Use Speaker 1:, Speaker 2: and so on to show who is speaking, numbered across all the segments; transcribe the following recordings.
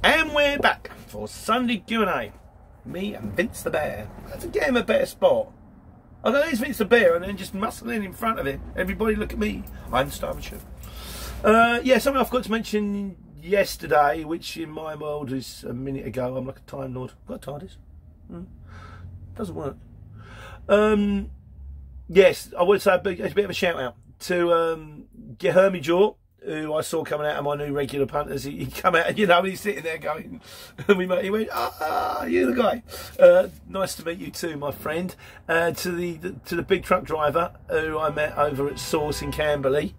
Speaker 1: And we're back for Sunday Q&A. Me and Vince the Bear. Let's get him a better spot. I go, there's Vince the Bear, and then just muscling in front of him. Everybody look at me. I'm starving shit. Yeah, something I forgot to mention yesterday, which in my world is a minute ago. I'm like a Time Lord. Got a TARDIS. Doesn't work. Yes, I would say a bit of a shout out to Hermie Jaw, who I saw coming out of my new regular punters. He come out, and you know, he's sitting there going, and he went, you're the guy. Nice to meet you too, my friend. To the big truck driver who I met over at Source in Camberley,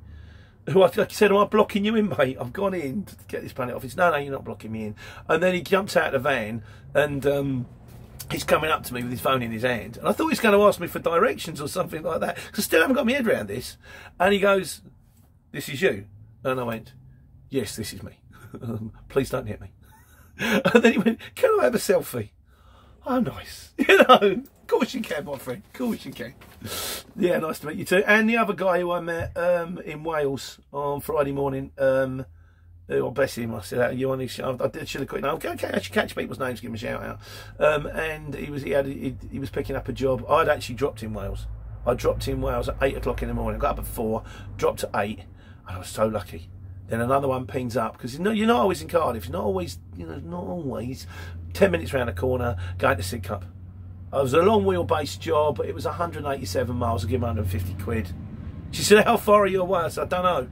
Speaker 1: who I said, am I blocking you in, mate? I've gone in to get this planet off. He said, no, you're not blocking me in. And then he jumps out of the van, and he's coming up to me with his phone in his hand. And I thought he was going to ask me for directions or something like that, because I still haven't got my head around this. And he goes, this is you? And I went, yes, this is me. Please don't hit me. And then he went, can I have a selfie? Oh, nice. You know, of course you can, my friend. Of course you can. Yeah, nice to meet you too. And the other guy who I met in Wales on Friday morning, oh, bless him, I said, you on his show? I should have quit. No, okay, I should catch people's names, give him a shout out. And he was picking up a job. I'd actually dropped in Wales. I dropped in Wales at 8 o'clock in the morning. I got up at 4, dropped at 8. And I was so lucky. Then another one pings up, because you're not always in Cardiff. You're not always, not always 10 minutes round the corner going to Sidcup. It was a long wheelbase job. It was 187 miles. I give him 150 quid. She said, how far are you away? I said, I don't know.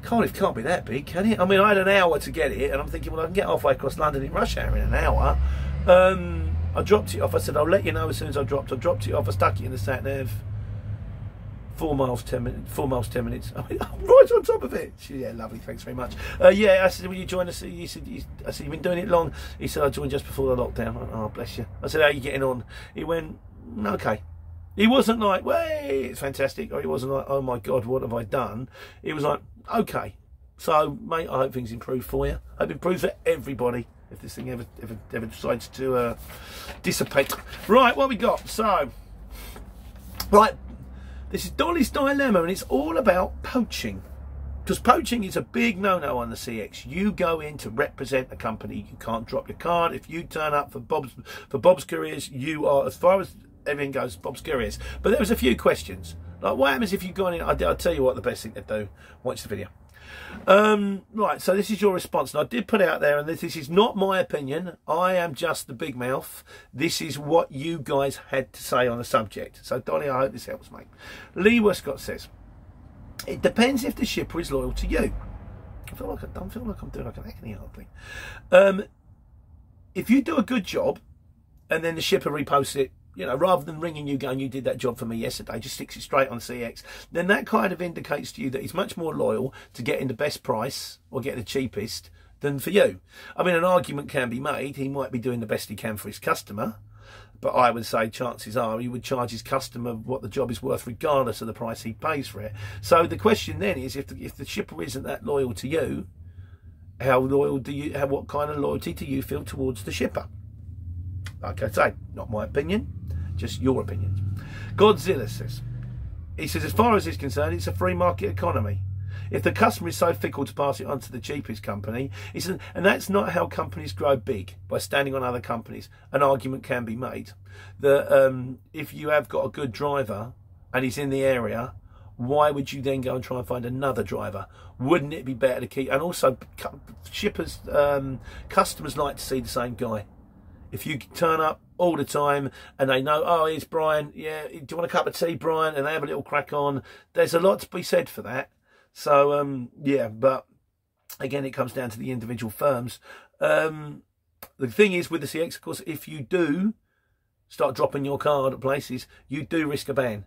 Speaker 1: Cardiff can't be that big, can it? I mean, I had an hour to get it, and I'm thinking, well, I can get halfway across London in rush hour in an hour. I dropped it off. I said, I'll let you know as soon as I dropped. I dropped it off. I stuck it in the sat nav. 4 miles 10 minutes. 4 miles 10 minutes. I mean, I'm right on top of it. She, yeah, lovely. Thanks very much. Yeah, I said, will you join us? He said, I said, you've been doing it long. He said, I joined just before the lockdown. I went, oh, bless you. I said, how are you getting on? He went, okay. He wasn't like, way, it's fantastic. Or he wasn't like, oh my God, what have I done? He was like, okay. So, mate, I hope things improve for you. I hope it improves for everybody if this thing ever decides to dissipate. Right, what we got? So, right. This is Dolly's Dilemma, and it's all about poaching. Because poaching is a big no-no on the CX. You go in to represent a company. You can't drop your card. If you turn up for Bob's Couriers, you are, as far as everything goes, Bob's Couriers. But there was a few questions. Like, what happens if you've gone in? I'll tell you what the best thing to do. Watch the video. Right, so this is your response. And I did put out there, and this is not my opinion. I am just the big mouth. This is what you guys had to say on the subject. So, Dolly, I hope this helps, mate. Lee Westcott says, it depends if the shipper is loyal to you. I feel like I'm doing like an agony aunt thing. If you do a good job, and then the shipper reposts it, rather than ringing you going, you did that job for me yesterday, just sticks it straight on CX, then that kind of indicates to you that he's much more loyal to getting the best price or getting the cheapest than for you. I mean, an argument can be made. He might be doing the best he can for his customer, but I would say chances are he would charge his customer what the job is worth regardless of the price he pays for it. So the question then is, if the shipper isn't that loyal to you, what kind of loyalty do you feel towards the shipper? Like I say, not my opinion, just your opinion. Godzilla says, he says, as far as he's concerned, it's a free market economy. If the customer is so fickle to pass it on to the cheapest company, he says, and that's not how companies grow big, by standing on other companies. An argument can be made that if you have got a good driver and he's in the area, why would you then go and try and find another driver? Wouldn't it be better to keep, and also shippers, customers like to see the same guy. If you turn up all the time and they know, oh, here's Brian, yeah, do you want a cup of tea, Brian? And they have a little crack on. There's a lot to be said for that. So, yeah, but again, it comes down to the individual firms. The thing is with the CX, of course, if you do start dropping your card at places, you do risk a ban.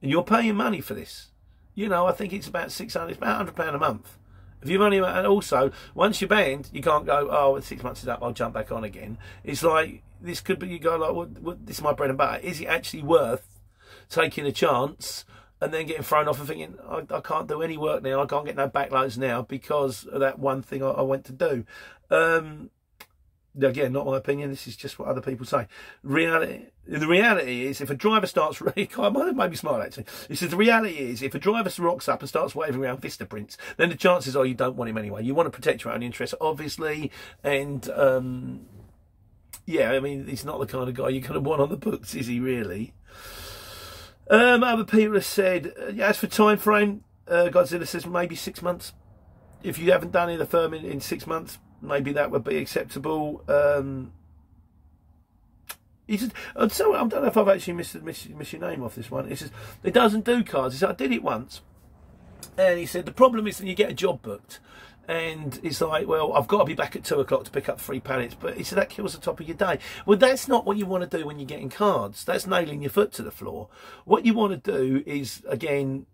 Speaker 1: And you're paying money for this. I think it's about £600, it's about £100 a month. If you've only, and also, once you're banned, you can't go, oh, 6 months is up, I'll jump back on again. It's like, this could be, you go like, well, this is my bread and butter. Is it actually worth taking a chance and then getting thrown off and thinking, I can't do any work now, I can't get no backloads now because of that one thing I went to do? The again, not my opinion, this is just what other people say. The reality is, if a driver starts, maybe smart actually, he says the reality is, if a driver rocks up and starts waving around Vista prints, then the chances are you don't want him anyway. You want to protect your own interests, obviously, and yeah, I mean, he's not the kind of guy you're going to want on the books, is he really? Other people have said, as for time frame, Godzilla says maybe 6 months. If you haven't done in the firm in 6 months, maybe that would be acceptable. He said, so I don't know if I've actually missed your name off this one. He says, it doesn't do cards. He said, I did it once. And he said, the problem is that you get a job booked. And it's like, well, I've got to be back at 2 o'clock to pick up 3 pallets. But he said, that kills the top of your day. Well, that's not what you want to do when you're getting cards. That's nailing your foot to the floor. What you want to do is, again,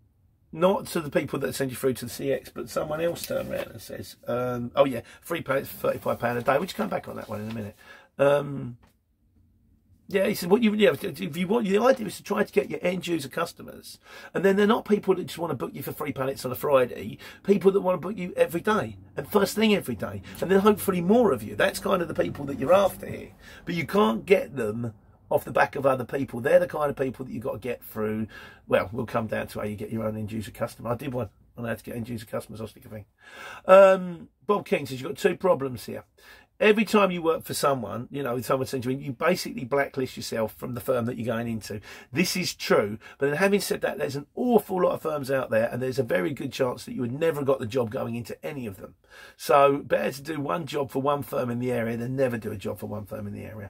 Speaker 1: not to the people that send you through to the CX, but someone else turn around and says, oh yeah, 3 pallets for £35 a day. We'll just come back on that one in a minute. Yeah, he said, if you want, the idea is to try to get your end user customers, and then they're not people that just want to book you for 3 pallets on a Friday, people that want to book you every day, and first thing every day, and then hopefully more of you. That's kind of the people that you're after here. But you can't get them off the back of other people. They're the kind of people that you've got to get through. Well, we'll come down to how you get your own end user customer. I did one on how to get end user customers, I'll stick a thing. Bob King says, you've got 2 problems here. Every time you work for someone, you know, someone sends you in, you basically blacklist yourself from the firm that you're going into. This is true. But then having said that, there's an awful lot of firms out there, and there's a very good chance that you would never have got the job going into any of them. So better to do one job for one firm in the area than never do a job for one firm in the area.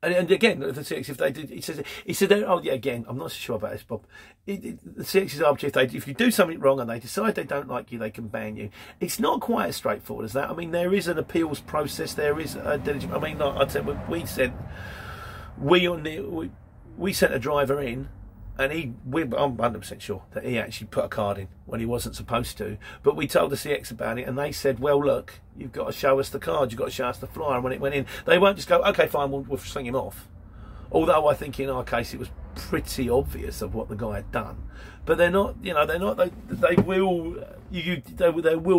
Speaker 1: And again, the CX, if they did, he said, oh yeah, again, I'm not so sure about this, Bob. The CX is arbitrary. If you do something wrong and they decide they don't like you, they can ban you. It's not quite as straightforward as that. I mean, there is an appeals process. There is a diligent. I mean, like I said, we sent a driver in, and I'm 100% sure that he actually put a card in when he wasn't supposed to. But we told the CX about it, and they said, well, look, you've got to show us the card, you've got to show us the flyer. And when it went in, they won't just go, okay, fine, we'll sling him off. Although I think in our case it was pretty obvious of what the guy had done. But they're not, you know, they will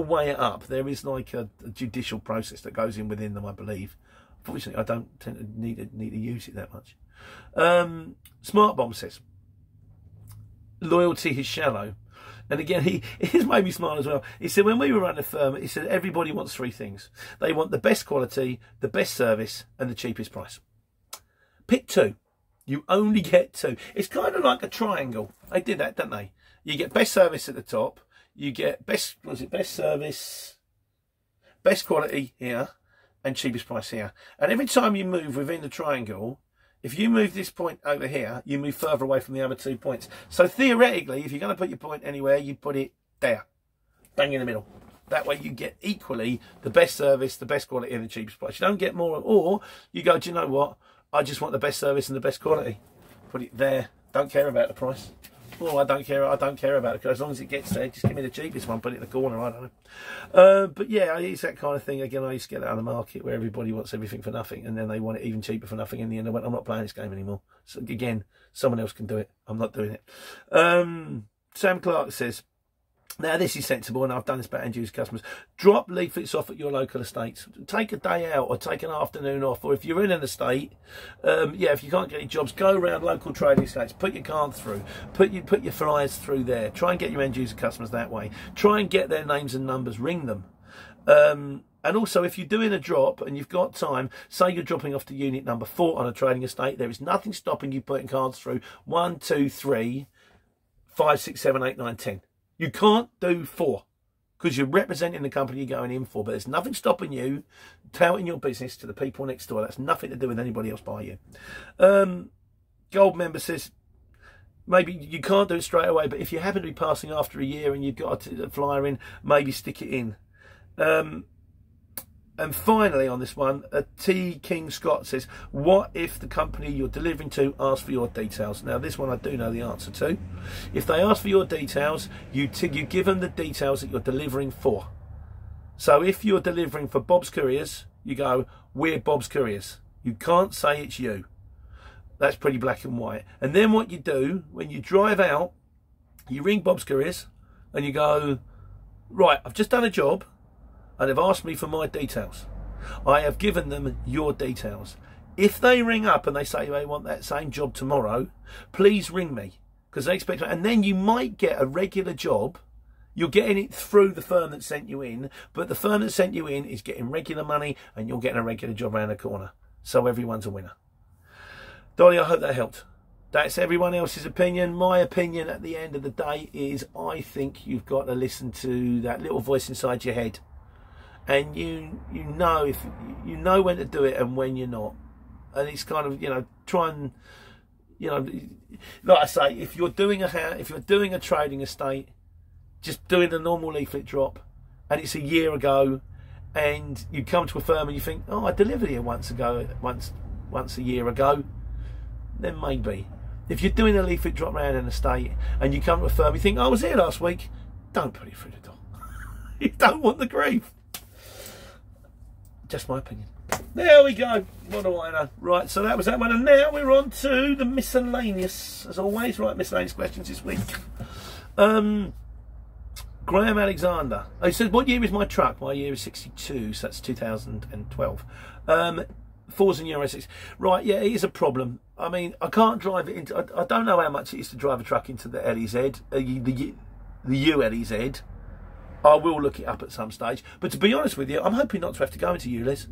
Speaker 1: weigh it up. There is like a judicial process that goes in within them, I believe. Unfortunately, I don't tend to need to use it that much. Smart Bomb says, loyalty is shallow. And again, he's made me smile as well. He said, when we were running a firm, he said, everybody wants 3 things. They want the best quality, the best service, and the cheapest price. Pick 2. You only get 2. It's kind of like a triangle. They did that, don't they? You get best service at the top. You get best service, best quality here, and cheapest price here. And every time you move within the triangle, if you move this point over here, you move further away from the other 2 points. So theoretically, if you're going to put your point anywhere, you put it there, bang in the middle. That way you get equally the best service, the best quality, and the cheapest price. You don't get more, or you go, do you know what? I just want the best service and the best quality. Put it there. Don't care about the price. Oh, I don't care about it. As long as it gets there, just give me the cheapest one. Put it in the corner. I don't know. But yeah, it's that kind of thing. Again, I used to get that on the market where everybody wants everything for nothing, and then they want it even cheaper for nothing. In the end, I went, I'm not playing this game anymore. So again, someone else can do it. I'm not doing it. Sam Clark says, now this is sensible, and I've done this about end user customers. Drop leaflets off at your local estates. Take a day out or take an afternoon off. Or if you're in an estate, yeah, if you can't get any jobs, go around local trading estates. Put your card through. Put your flyers through there. Try and get your end user customers that way. Try and get their names and numbers. Ring them. And also, if you're doing a drop and you've got time, say you're dropping off to unit number 4 on a trading estate, there is nothing stopping you putting cards through 1, 2, 3, 5, 6, 7, 8, 9, 10. You can't do 4 because you're representing the company you're going in for, but there's nothing stopping you touting your business to the people next door. That's nothing to do with anybody else by you. Gold member says, maybe you can't do it straight away, but if you happen to be passing after a year and you've got a flyer in, maybe stick it in. And finally on this one, T. King Scott says, what if the company you're delivering to asks for your details? Now this one I do know the answer to. If they ask for your details, you give them the details that you're delivering for. So if you're delivering for Bob's Couriers, you go, we're Bob's Couriers. You can't say it's you. That's pretty black and white. And then what you do, when you drive out, you ring Bob's Couriers and you go, right, I've just done a job, and they've asked me for my details. I have given them your details. If they ring up and they say they want that same job tomorrow, please ring me, because they expect it. And then you might get a regular job. You're getting it through the firm that sent you in, but the firm that sent you in is getting regular money and you're getting a regular job around the corner. So everyone's a winner. Dolly, I hope that helped. That's everyone else's opinion. My opinion at the end of the day is I think you've got to listen to that little voice inside your head. And you know if you know when to do it and when you're not. And it's kind of, you know, try and, you know, like I say, if you're doing a trading estate, just doing the normal leaflet drop, and it's a year ago, and you come to a firm and you think, oh, I delivered here once a year ago, then maybe. If you're doing a leaflet drop around an estate and you come to a firm, you think, oh, I was here last week, don't put it through the door. You don't want the grief. Just my opinion. There we go. What do I know? Right, so that was that one, and now we're on to the miscellaneous, as always. Right, miscellaneous questions this week. Graham Alexander. He said, what year is my truck? My year is 62, so that's 2012. Fours and Euro 6. Right, yeah, it is a problem. I mean, I can't drive it into... I don't know how much it is to drive a truck into the LEZ, the ULEZ. I will look it up at some stage. But to be honest with you, I'm hoping not to have to go into ULEZ.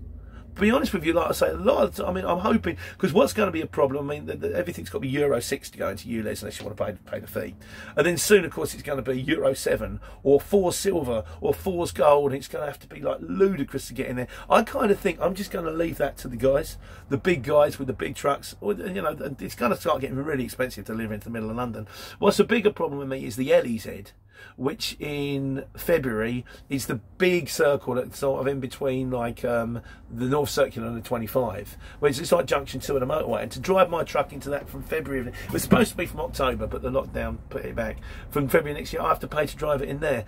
Speaker 1: To be honest with you, like I say, a lot of I mean, I'm hoping, because what's going to be a problem, I mean, everything's got to be Euro 6 to go into ULEZ unless you want to pay the fee. And then soon, of course, it's going to be Euro 7 or 4 silver or 4's gold, and it's going to have to be like ludicrous to get in there. I kind of think I'm just going to leave that to the guys, the big guys with the big trucks. Or, you know, it's going to start getting really expensive to live into the middle of London. What's a bigger problem with me is the LEZ, which in February is the big circle that's sort of in between, like the North Circular and the 25, whereas it's like junction 2 of the motorway. And to drive my truck into that from February, it was supposed to be from October, but the lockdown put it back. From February next year, I have to pay to drive it in there.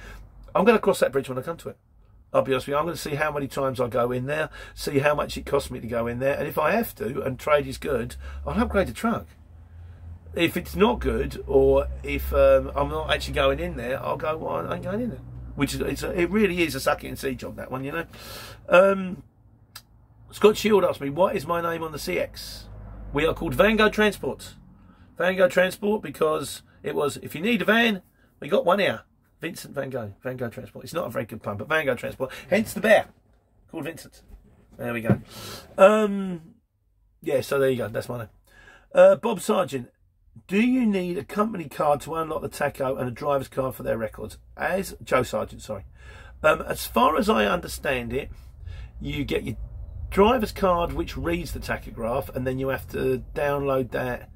Speaker 1: I'm going to cross that bridge when I come to it. I'll be honest with you, I'm going to see how many times I go in there, see how much it costs me to go in there, and if I have to, and trade is good, I'll upgrade the truck. If it's not good, or if I'm not actually going in there, I'll go, well, I ain't going in there. Which is, it really is a suck it and see job, that one, you know. Scott Shield asked me, what is my name on the CX? We are called Vanguard Transport. Vanguard Transport, because it was, if you need a van, we got one here. Vincent Van Gogh, Vanguard Transport. It's not a very good pun, but Vanguard Transport. Hence the bear, called Vincent. There we go. Yeah, so there you go, that's my name. Bob Sargent. Do you need a company card to unlock the tacho and a driver's card for their records? As Joe Sargent, sorry. As far as I understand it, you get your driver's card which reads the tachograph, and then you have to download that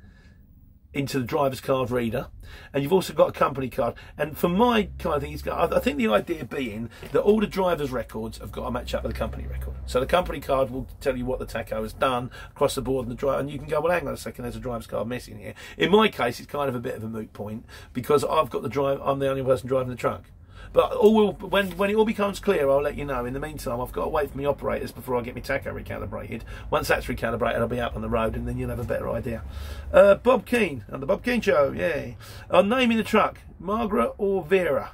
Speaker 1: into the driver's card reader, and you've also got a company card. And for my kind of thing, I think the idea being that all the driver's records have got to match up with the company record. So the company card will tell you what the tacho has done across the board, and you can go, well, hang on a second, there's a driver's card missing here. In my case, it's kind of a bit of a moot point, because I've got I'm the only person driving the truck. But when it all becomes clear, I'll let you know. In the meantime, I've got to wait for my operators before I get my tacho recalibrated. Once that's recalibrated, I'll be out on the road, and then you'll have a better idea. Bob Keane, on the Bob Keane Show, yay. I'm naming the truck Margaret or Vera,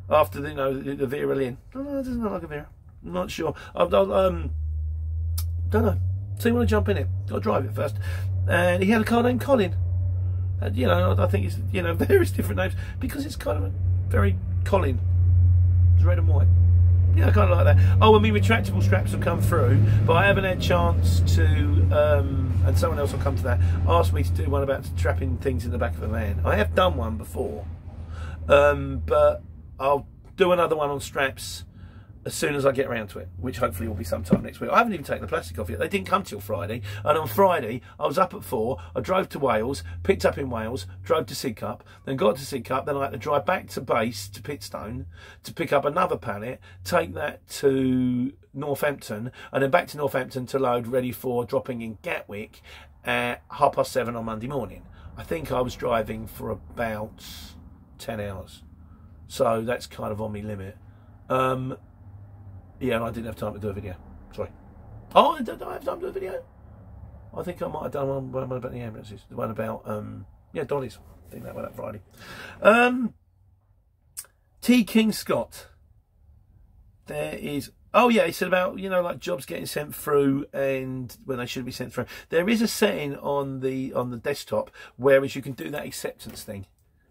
Speaker 1: after the Vera Lynn. Oh, no, it doesn't look like a Vera. I'm not sure. Don't know. So you want to jump in it? Got to drive it first. And he had a car named Colin. And, you know, I think it's various different names because it's kind of a very Colin. It's red and white. Yeah, I kind of like that. Oh, I mean, retractable straps have come through, but I haven't had a chance to, and someone else will come to that, asked me to do one about strapping things in the back of a van. I have done one before, but I'll do another one on straps as soon as I get around to it, which hopefully will be sometime next week. I haven't even taken the plastic off yet. They didn't come till Friday, and on Friday I was up at 4, I drove to Wales, picked up in Wales, drove to Sidcup, then got to Sidcup, then I had to drive back to base, to Pitstone, to pick up another pallet, take that to Northampton, and then back to Northampton to load, ready for dropping in Gatwick at 7:30 on Monday morning. I think I was driving for about 10 hours. So that's kind of on my limit. Yeah, and I didn't have time to do a video. Sorry. Oh, I don't have time to do a video. I think I might have done one about the ambulances. The one about, yeah, Dolly's. I think that went up Friday. T. King Scott. there is... Oh, yeah, he said about, you know, like jobs getting sent through and when they shouldn't be sent through. There is a setting on the desktop whereas you can do that acceptance thing.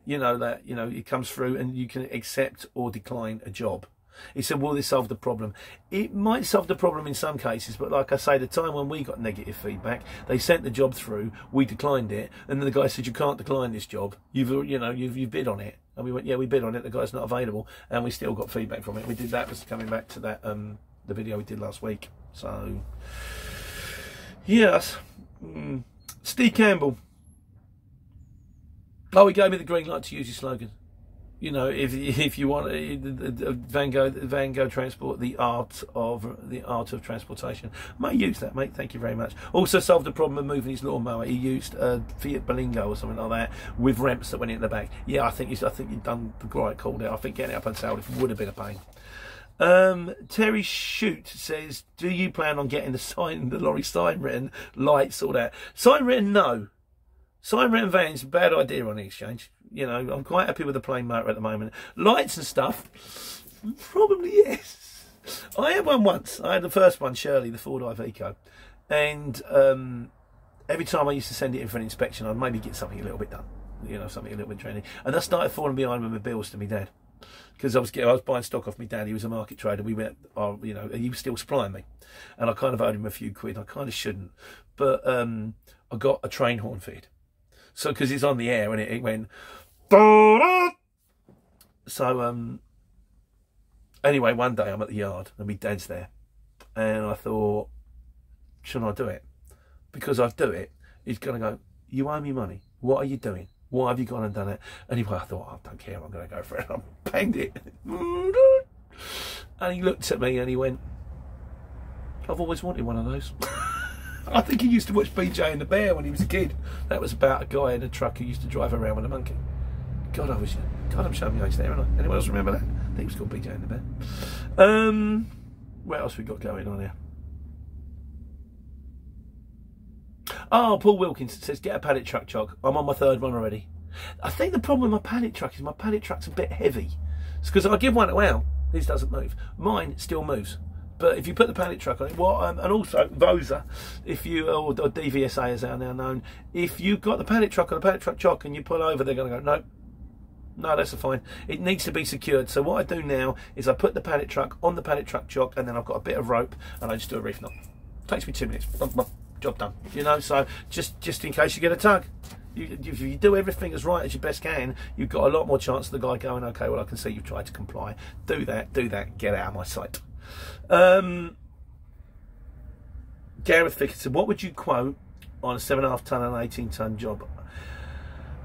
Speaker 1: You know, that, you know, it comes through and you can accept or decline a job. He said, will this solve the problem? It might solve the problem in some cases, but like I say, the time when we got negative feedback, they sent the job through, we declined it, and then the guy said, you can't decline this job. You've bid on it. And we went, yeah, we bid on it. The guy's not available, and we still got feedback from it. We did that. Was coming back to that the video we did last week. So yes, Steve Campbell. Oh, he gave me the green light to use his slogan. You know, if you want Van Gogh Transport, the art of transportation. May use that, mate. Thank you very much. Also solved the problem of moving his lawnmower. He used Fiat Berlingo or something like that with ramps that went in the back. Yeah, I think you've done the right call there. I think getting it up and sold would have been a pain. Terry Shoot says, do you plan on getting the lorry sign written, lights, all that? Sign written, no. Sign written vans, bad idea on the exchange. You know, I'm quite happy with the plain motor at the moment. Lights and stuff, probably yes. I had one once. I had the first one, Shirley, the Ford Iveco. And every time I used to send it in for an inspection, I'd maybe get something a little bit done. You know, something a little bit trendy. And I started falling behind with my bills to my dad. Because I was buying stock off my dad. He was a market trader. We went, you know, he was still supplying me. And I kind of owed him a few quid. I kind of shouldn't. But I got a train horn fitted. So, because it's on the air and it went... So, anyway, one day I'm at the yard and my dad's there. And I thought, shouldn't I do it? Because I do it, he's going to go, you owe me money. What are you doing? Why have you gone and done it? Anyway, I thought, I don't care, I'm going to go for it. I banged it. And he looked at me and he went, I've always wanted one of those. I think he used to watch BJ and the Bear when he was a kid. That was about a guy in a truck who used to drive around with a monkey. God, I'm showing my age there, aren't I? Anyone else remember that? I think it was called BJ and the Bear. What else we got going on here? Oh, Paul Wilkins says, get a paddock truck, Chock. I'm on my third one already. I think the problem with my paddock truck is my paddock truck's a bit heavy. It's because I give one to Al, his doesn't move. Mine still moves. But if you put the paddock truck on it, and also Vosa, if you, or DVSA as they are now known, if you've got the paddock truck on a paddock truck chock and you pull over, they're going to go, no, that's fine. It needs to be secured. So what I do now is I put the paddock truck on the paddock truck chock, and then I've got a bit of rope, and I just do a reef knot. Takes me 2 minutes. Job done. You know, so just in case you get a tug. If you do everything as right as you best can, you've got a lot more chance of the guy going, okay, well, I can see you've tried to comply. Do that, get out of my sight. Gareth Fickett said, what would you quote on a 7.5 ton and 18 ton job?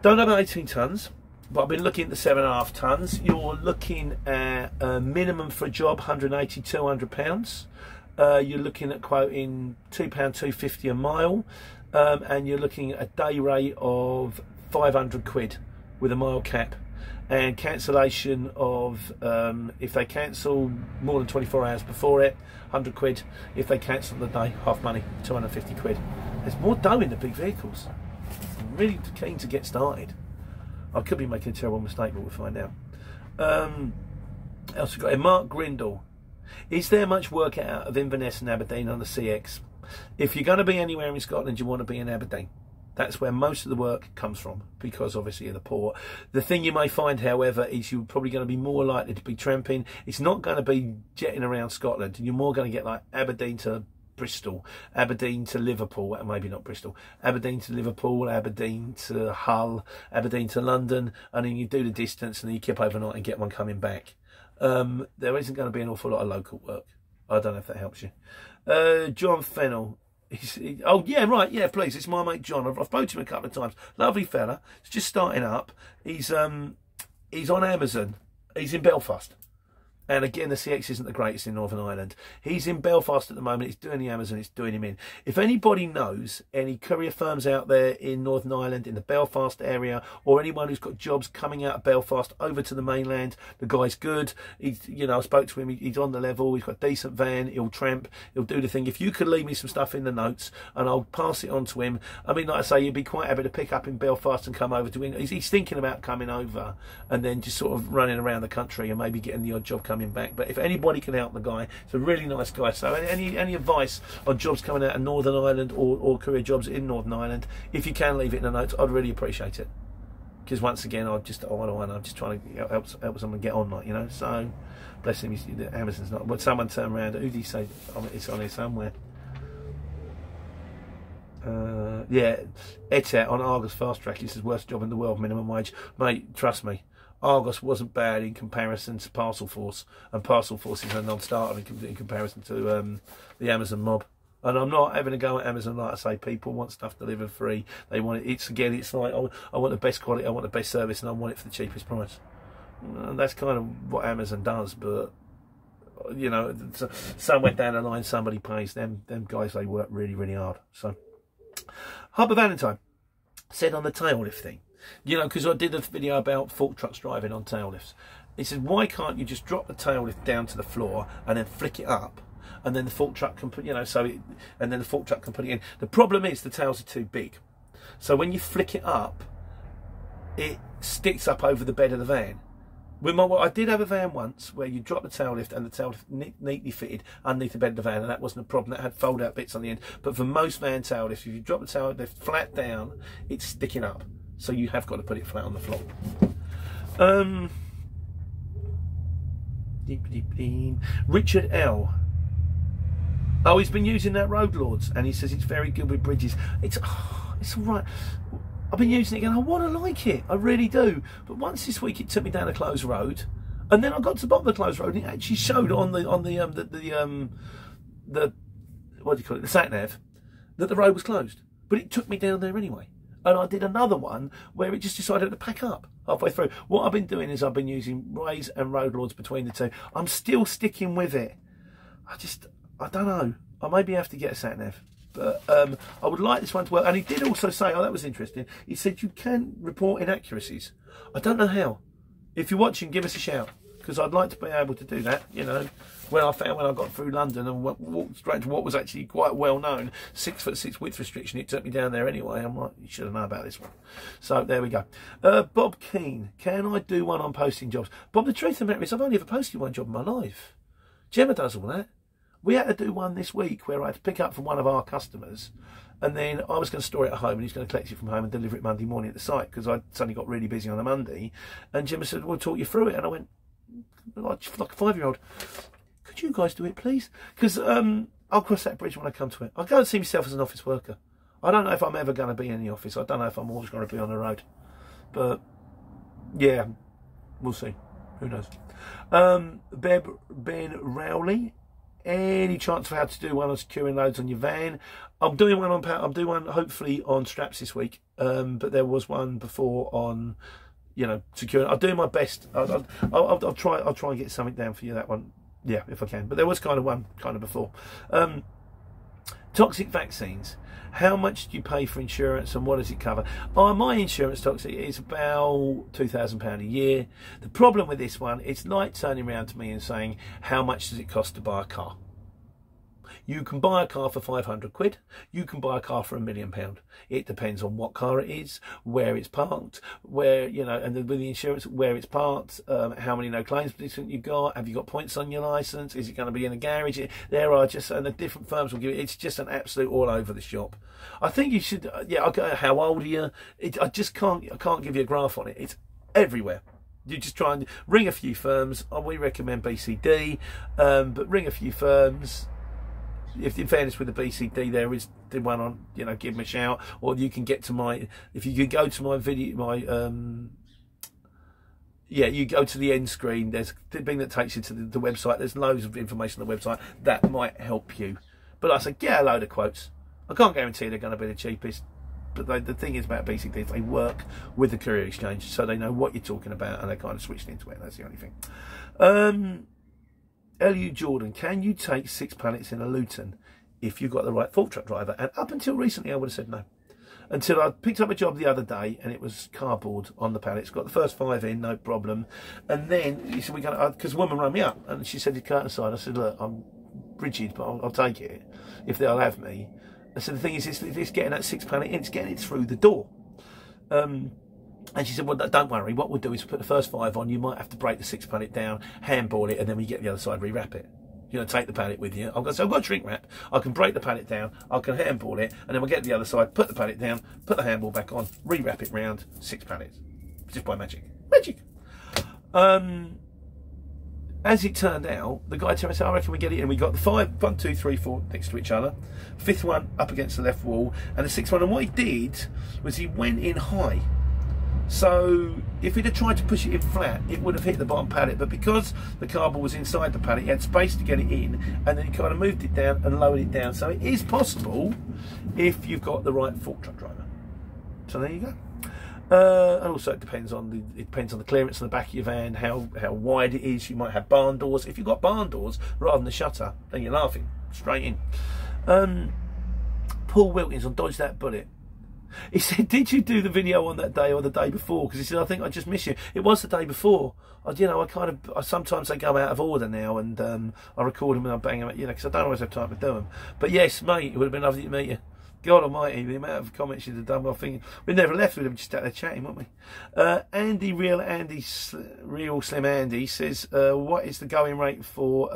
Speaker 1: Don't know about 18 tons, but I've been looking at the 7.5 tons. You're looking at a minimum for a job, 180, 200 pounds. You're looking at quoting £2, £2.50 a mile, and you're looking at a day rate of 500 quid with a mile cap. And cancellation of, if they cancel more than 24 hours before it, 100 quid. If they cancel the day, half money, 250 quid. There's more dough in the big vehicles. I'm really keen to get started. I could be making a terrible mistake, but we'll find out. Else we've got Mark Grindle. Is there much work out of Inverness and Aberdeen on the CX? If you're going to be anywhere in Scotland, you want to be in Aberdeen. That's where most of the work comes from, because obviously of the port. The thing you may find, however, is you're probably going to be more likely to be tramping. It's not going to be jetting around Scotland. You're more going to get like Aberdeen to Bristol, Aberdeen to Liverpool, maybe not Bristol, Aberdeen to Liverpool, Aberdeen to Hull, Aberdeen to London, and then you do the distance and then you keep overnight and get one coming back. There isn't going to be an awful lot of local work. I don't know if that helps you. John Fennell. Oh yeah, right, yeah, please. It's my mate John. I've spoken to him a couple of times. Lovely fella. He's just starting up. He's on Amazon. He's in Belfast. And again, the CX isn't the greatest in Northern Ireland. He's in Belfast at the moment. He's doing the Amazon. It's doing him in. If anybody knows any courier firms out there in Northern Ireland, in the Belfast area, or anyone who's got jobs coming out of Belfast over to the mainland, the guy's good. He's, you know, I spoke to him. He's on the level. He's got a decent van. He'll tramp. He'll do the thing. If you could leave me some stuff in the notes, and I'll pass it on to him. I mean, like I say, you'd be quite happy to pick up in Belfast and come over to England. He's thinking about coming over and then just sort of running around the country and maybe getting the odd job coming coming back. But if anybody can help the guy, it's a really nice guy. So any advice on jobs coming out of Northern Ireland or career jobs in Northern Ireland, if you can leave it in the notes, I'd really appreciate it. Because once again, I'm just trying to help someone get on, like, you know. So bless him, Amazon's not. But someone turned around. Who did he say? It's on here somewhere. Yeah, Etet on Argos Fast Track. He says worst job in the world, minimum wage. Mate, trust me, Argos wasn't bad in comparison to Parcel Force, and Parcel Force is a non-starter in comparison to the Amazon mob. And I'm not having a go at Amazon. Like I say, people want stuff delivered free. They want it. It's like, oh, I want the best quality, I want the best service, and I want it for the cheapest price. And that's kind of what Amazon does. But you know, somewhere down the line, somebody pays them. Them guys, they work really, really hard. So, Harper Valentine said on the tail lift thing, you know, because I did a video about fork trucks driving on tail lifts. He said, why can't you just drop the tail lift down to the floor and then flick it up? And then the fork truck can put, you know, and then the fork truck can put it in. The problem is the tails are too big. So when you flick it up, it sticks up over the bed of the van. I did have a van once where you drop the tail lift and the tail lift neatly fitted underneath the bed of the van, and that wasn't a problem. That had fold out bits on the end. But for most van tail lifts, if you drop the tail lift flat down, it's sticking up. So you have got to put it flat on the floor. Richard L. Oh, he's been using that Road Lords, and he says it's very good with bridges. It's all right. I've been using it again. I want to like it. I really do. But once this week, it took me down a closed road, and then I got to the bottom of the closed road, and it actually showed on the what do you call it, the sat nav, that the road was closed. But it took me down there anyway. And I did another one where it just decided to pack up halfway through. What I've been doing is I've been using Rays and Road Lords between the two. I'm still sticking with it. I don't know. I maybe have to get a sat nav. But I would like this one to work. And he did also say, oh, that was interesting. He said you can report inaccuracies. I don't know how. If you're watching, give us a shout, because I'd like to be able to do that. You know, when I got through London and walked straight to what was actually quite well known 6'6" width restriction, it took me down there anyway. I'm like, you should have known about this one. So there we go. Bob Keane, can I do one on posting jobs? Bob, the truth of the matter is I've only ever posted one job in my life. Gemma does all that. We had to do one this week where I had to pick up from one of our customers, and then I was going to store it at home, and he's going to collect it from home and deliver it Monday morning at the site, because I suddenly got really busy on a Monday. And Gemma said, we'll talk you through it. And I went, like a 5-year-old, could you guys do it, please? Because I'll cross that bridge when I come to it. I'll go and see myself as an office worker. I don't know if I'm ever going to be in the office. I don't know if I'm always going to be on the road. But, yeah, we'll see. Who knows? Ben Rowley. Any chance for how to do one on securing loads on your van? I'm doing one hopefully on straps this week. But there was one before on, you know, securing. I'll do my best. I'll try and get something down for you, that one. Yeah, if I can. But there was one before. Toxic vaccines. How much do you pay for insurance, and what does it cover? My insurance, Toxic, is about £2,000 a year. The problem with this one, it's like turning around to me and saying, how much does it cost to buy a car? You can buy a car for 500 quid. You can buy a car for £1 million. It depends on what car it is, where it's parked, where, you know, and with the insurance, where it's parked, how many no claims you've got, have you got points on your licence, is it going to be in a garage? There are just, and the different firms will give it, it's just an absolute all over the shop. I think you should, how old are you? I can't give you a graph on it. It's everywhere. You just try and ring a few firms. We recommend BCD, but ring a few firms. If in fairness with the BCD, there is the one on, you know, give them a shout, or you can get to if you could go to my video, you go to the end screen, there's the thing that takes you to the website. There's loads of information on the website that might help you. But I say, get a load of quotes. I can't guarantee they're going to be the cheapest, but the thing is about BCD is they work with the courier exchange, so they know what you're talking about, and they kind of switched into it. That's the only thing. L.U. Jordan, can you take 6 pallets in a Luton if you've got the right fork truck driver? And up until recently, I would have said no. Until I picked up a job the other day, and it was cardboard on the pallets. Got the first 5 in, no problem. And then he said, because a woman rang me up, and she said, "You can't aside." I said, "Look, I'm rigid, but I'll take it if they'll have me." I said, "The thing is, it's getting that 6 pallet in, it's getting it through the door." And she said, well, don't worry, what we'll do is put the first 5 on, you might have to break the 6 pallet down, handball it, and then when you get the other side, rewrap it. You know, take the pallet with you. I've got a shrink wrap, I can break the pallet down, I can handball it, and then we'll get to the other side, put the pallet down, put the handball back on, rewrap it round, 6 pallets. Just by magic. Magic! As it turned out, the guy told me, I reckon we get it, and we got the 5, 1, 2, 3, 4 next to each other, 5th one up against the left wall, and the 6th one, and what he did was he went in high. So if he'd have tried to push it in flat, it would have hit the bottom pallet. But because the cardboard was inside the pallet, he had space to get it in, and then he kind of moved it down and lowered it down. So it is possible if you've got the right fork truck driver. So there you go. And also it depends on the clearance on the back of your van, how wide it is. You might have barn doors. If you've got barn doors rather than the shutter, then you're laughing straight in. Paul Wilkins on Dodge That Bullet. He said, did you do the video on that day or the day before? Because he said, I think I just missed you. It was the day before. You know, sometimes they go out of order now, and I record them and I bang them, you know, because I don't always have time to do them. But yes, mate, it would have been lovely to meet you. God almighty, the amount of comments you'd have done, I think we'd never left with him, just out there chatting, wouldn't we? Real Slim Andy says, what is the going rate for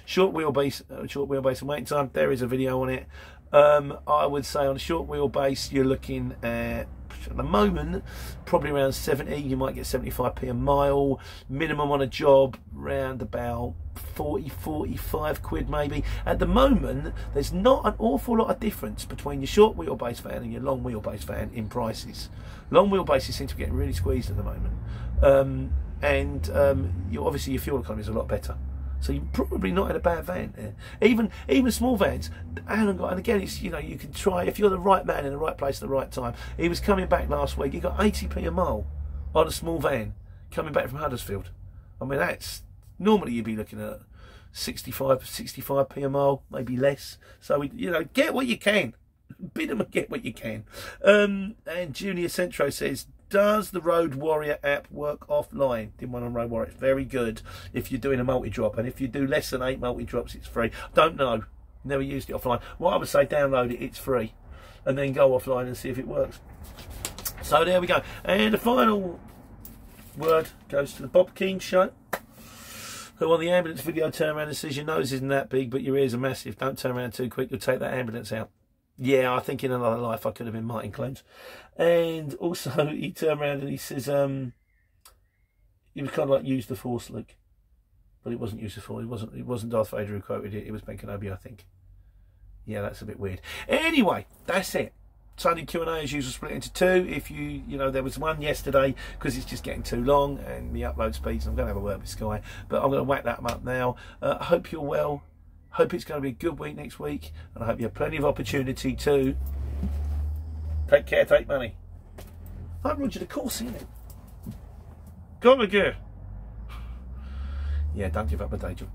Speaker 1: short wheelbase and waiting time? There is a video on it. I would say on a short wheelbase you're looking at the moment probably around 70. You might get 75p a mile minimum on a job, round about 40-45 quid maybe. At the moment there's not an awful lot of difference between your short wheelbase van and your long wheelbase van in prices. Long wheelbases seem to be getting really squeezed at the moment, obviously your fuel economy is a lot better. So you're probably not in a bad van there. Even small vans, and again, it's, you know, you can try, if you're the right man in the right place at the right time. He was coming back last week, he got 80p a mile on a small van, coming back from Huddersfield. I mean, that's, normally you'd be looking at 65p a mile, maybe less. So, you know, get what you can. Bid them and get what you can. And Junior Centro says, does the Road Warrior app work offline? Did one on Road Warrior. It's very good if you're doing a multi-drop, and if you do less than 8 multi-drops, it's free. Don't know. Never used it offline. Well, I would say download it, it's free, and then go offline and see if it works. So there we go. And the final word goes to the Bob Keane Show, who on the ambulance video turned around and says, your nose isn't that big, but your ears are massive. Don't turn around too quick, you'll take that ambulance out. Yeah, I think in another life I could have been Martin Clones. And also he turned around and he says, he was kind of like, use the Force, Luke. But it wasn't use the Force. It wasn't Darth Vader who quoted it. It was Ben Kenobi, I think. Yeah, that's a bit weird. Anyway, that's it. Sunday Q&A as usual, split into 2. If you know, there was one yesterday because it's just getting too long and the upload speeds. I'm going to have a word with Sky, but I'm going to whack that up now. I hope you're well. Hope it's going to be a good week next week, and I hope you have plenty of opportunity to take care, take money. I'm Roger the Course, isn't it? Go again. Yeah, don't give up a day job.